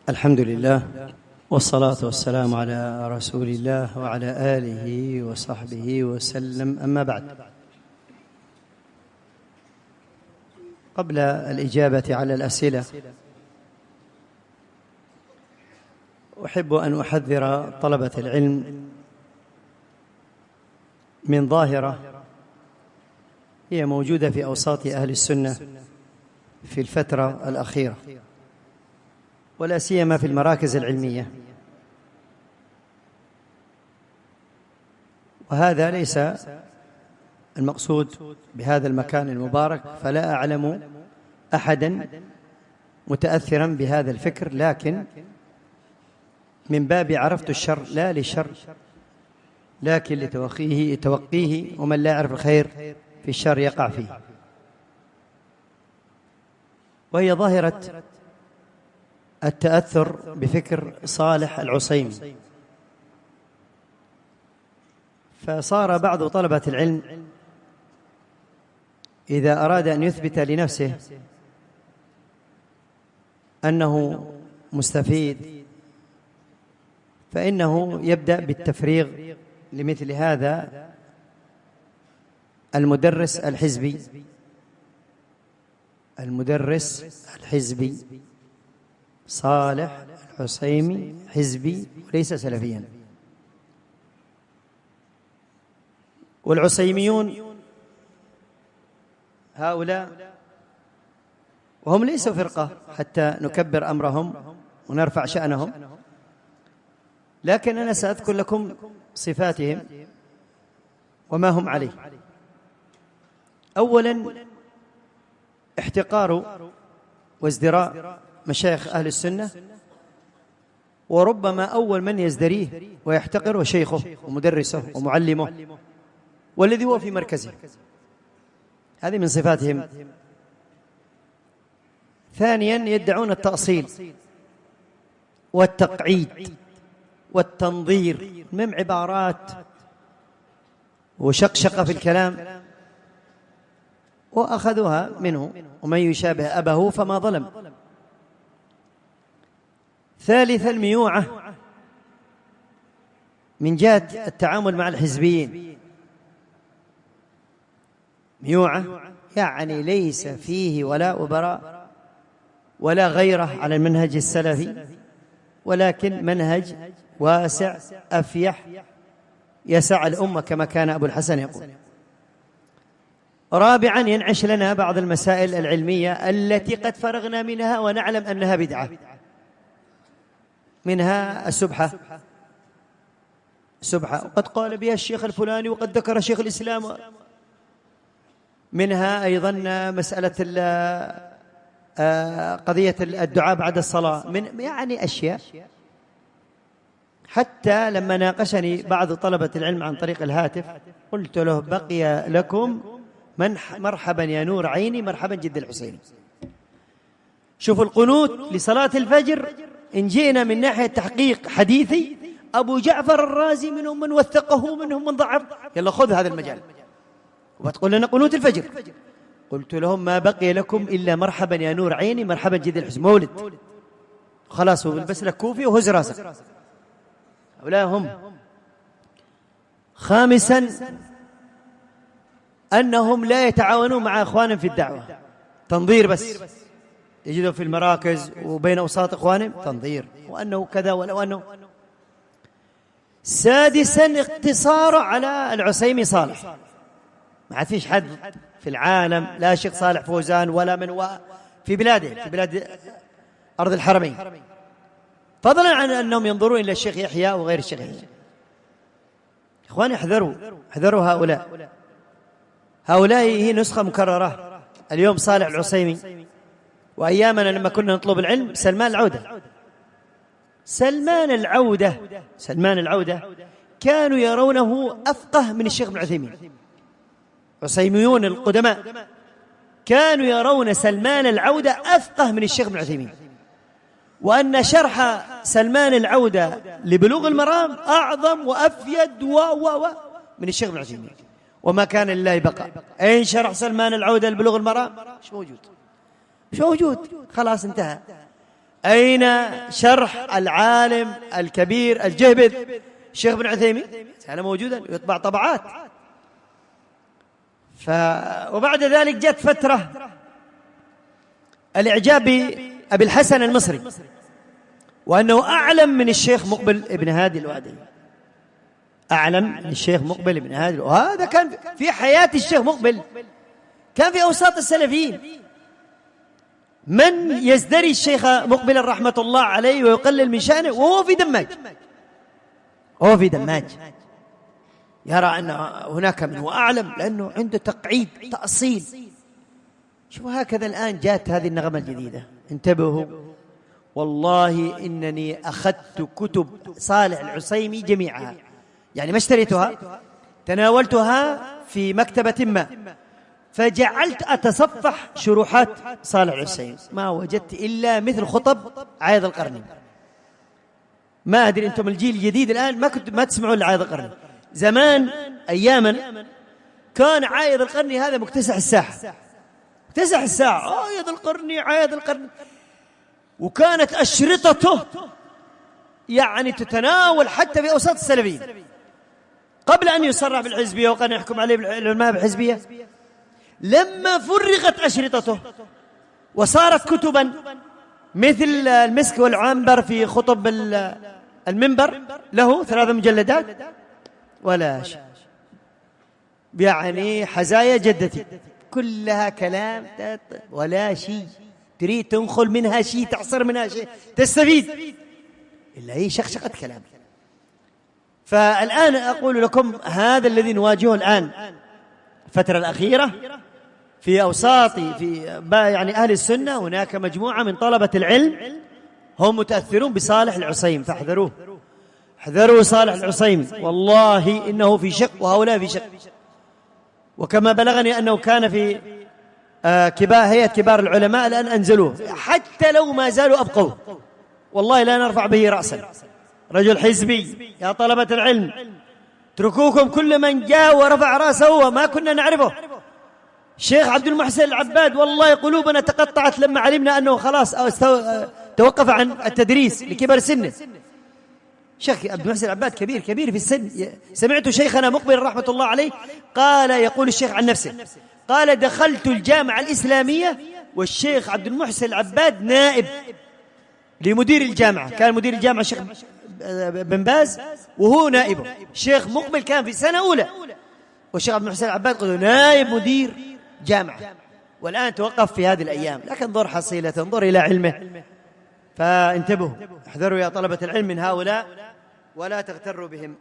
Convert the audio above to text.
الحمد لله والصلاة والسلام على رسول الله وعلى آله وصحبه وسلم، أما بعد. قبل الإجابة على الأسئلة أحب أن أحذر طلبة العلم من ظاهرة هي موجودة في أوساط أهل السنة في الفترة الأخيرة، ولا سيما في المراكز العلمية، وهذا ليس المقصود بهذا المكان المبارك، فلا أعلم أحدا متأثرا بهذا الفكر، لكن من باب عرفت الشر لا للشر لكن لتوقيه، ومن لا يعرف الخير في الشر يقع فيه. وهي ظاهرة التأثر بفكر صالح العصيمي. فصار بعض طلبة العلم إذا أراد أن يثبت لنفسه أنه مستفيد فإنه يبدأ بالتفريغ لمثل هذا المدرس الحزبي صالح العصيمي، حزبي وليس سلفيا. والعصيميون هؤلاء وهم ليسوا فرقة حتى نكبر أمرهم ونرفع شأنهم، لكن أنا سأذكر لكم صفاتهم وما هم عليه. أولا، احتقار وازدراء مشايخ أهل السنة، وربما أول من يزدريه ويحتقره شيخه ومدرسه ومعلمه والذي هو في مركزه. هذه من صفاتهم. ثانيا، يدعون التأصيل والتقعيد والتنظير، من عبارات وشقشقة في الكلام، وأخذوها منه، ومن يشابه أبه فما ظلم. ثالثا، الميوعة من جهة التعامل مع الحزبيين. ميوعة يعني ليس فيه ولا أبراء ولا غيره على المنهج السلفي، ولكن منهج واسع أفيح يسع الأمة كما كان أبو الحسن يقول. رابعا، ينعش لنا بعض المسائل العلمية التي قد فرغنا منها ونعلم أنها بدعة، منها السبحة، وقد قال بها الشيخ الفلاني وقد ذكر شيخ الإسلام. منها أيضا مسألة قضية الدعاء بعد الصلاة، من يعني أشياء. حتى لما ناقشني بعض طلبة العلم عن طريق الهاتف قلت له: بقي لكم مرحبا يا نور عيني، مرحبا جد الحسين. شوفوا القنوت لصلاة الفجر، إن جئنا من ناحية تحقيق حديثي، أبو جعفر الرازي منهم من وثقه منهم من ضعف، يلا خذ هذا المجال وتقول لنا قنوت الفجر. قلت لهم: ما بقي لكم إلا مرحبا يا نور عيني، مرحبا جد الحسين، مولد خلاص، وبلبس لك كوفي وهز راسك. هؤلاء هم. خامسا، أنهم لا يتعاونون مع أخوانهم في الدعوة، تنظير بس، يجدوا في المراكز وبين أوساط إخوانهم تنظير، وأنه كذا ولو أنه. سادسا، اقتصار على العصيمي صالح، ما فيش حد في العالم، لا شيخ صالح فوزان ولا من في بلاده، في بلاد أرض الحرمين، فضلا عن أنهم ينظرون إلى الشيخ يحيى وغير الشيخ يحيى. إخواني، احذروا هؤلاء هي نسخة مكررة. اليوم صالح العصيمي، وأيامنا لما كنا نطلب العلم سلمان العودة كانوا يرونه أفقه من الشيخ ابن عثيمين. عصيميون القدماء كانوا يرون سلمان العودة أفقه من الشيخ ابن عثيمين، وأن شرح سلمان العودة لبلوغ المرام أعظم وأفيد من الشيخ ابن عثيمين. وما كان لله بقى. أين شرح سلمان العودة لبلوغ المرام؟ مش موجود، خلاص انتهى. أين شرح العالم الكبير الجهبذ الشيخ ابن عثيمين؟ كان موجودا يطبع طبعات. وبعد ذلك جت فترة الإعجاب بأبي الحسن المصري، وأنه أعلم من الشيخ مقبل ابن هادي الوادعي، أعلم من الشيخ مقبل ابن هادي. وهذا كان في حياة الشيخ مقبل، كان في أوساط السلفيين من يزدري الشيخ مقبل رحمة الله عليه ويقلل من شأنه وهو في دماج، هو في دماج يرى أن هناك من هو أعلم لأنه عنده تقعيد تأصيل. شوفوا هكذا الآن جاءت هذه النغمة الجديدة، انتبهوا والله إنني أخذت كتب صالح العصيمي جميعها، يعني ما اشتريتها، تناولتها في مكتبة ما، فجعلت أتصفح شروحات صالح العصيمي، ما وجدت إلا مثل خطب عايض القرني. ما أدري أنتم الجيل الجديد الآن ما تسمعون لعايض القرني. زمان أياما كان عايض القرني هذا مكتسح الساحة، مكتسح الساحة، عايض القرني عايض القرني، وكانت أشرطته يعني تتناول حتى في أوساط السلفيين قبل أن يصرح بالحزبية وقد يحكم عليه العلماء بالحزبية. لما فرغت أشرطته وصارت كتبا مثل المسك والعنبر في خطب المنبر له 3 مجلدات ولا شيء، يعني حزايا جدتي كلها كلام ولا شيء، تريد تنخل منها شيء تعصر منها شيء تستفيد إلا هي شخشقة كلام. فالآن أقول لكم هذا الذي نواجهه الآن الفترة الأخيرة في أوساطي في يعني أهل السنة، هناك مجموعة من طلبة العلم هم متأثرون بصالح العصيم، فاحذروه، احذروا صالح العصيم، والله إنه في شق وهؤلاء في شق. وكما بلغني أنه كان في هيئة كبار العلماء الآن أنزلوه، حتى لو ما زالوا أبقوه والله لا نرفع به رأسا. رجل حزبي يا طلبة العلم، اتركوكم كل من جاء ورفع رأسه وما كنا نعرفه. الشيخ عبد المحسن العباد والله قلوبنا تقطعت لما علمنا أنه خلاص توقف عن التدريس لكبر سنه. شيخ عبد المحسن العباد كبير كبير في السن. سمعت شيخنا مقبل رحمة الله عليه قال، يقول الشيخ عن نفسه، قال دخلت الجامعة الإسلامية والشيخ عبد المحسن العباد نائب لمدير الجامعة، كان مدير الجامعة الشيخ بن باز وهو نائبه. الشيخ مقبل كان في سنة أولى والشيخ عبد المحسن العباد قال نائب مدير جامعة، والآن توقف في هذه الأيام. لكن انظر حصيلة، انظر إلى علمه. فانتبهوا، احذروا يا طلبة العلم من هؤلاء ولا تغتروا بهم.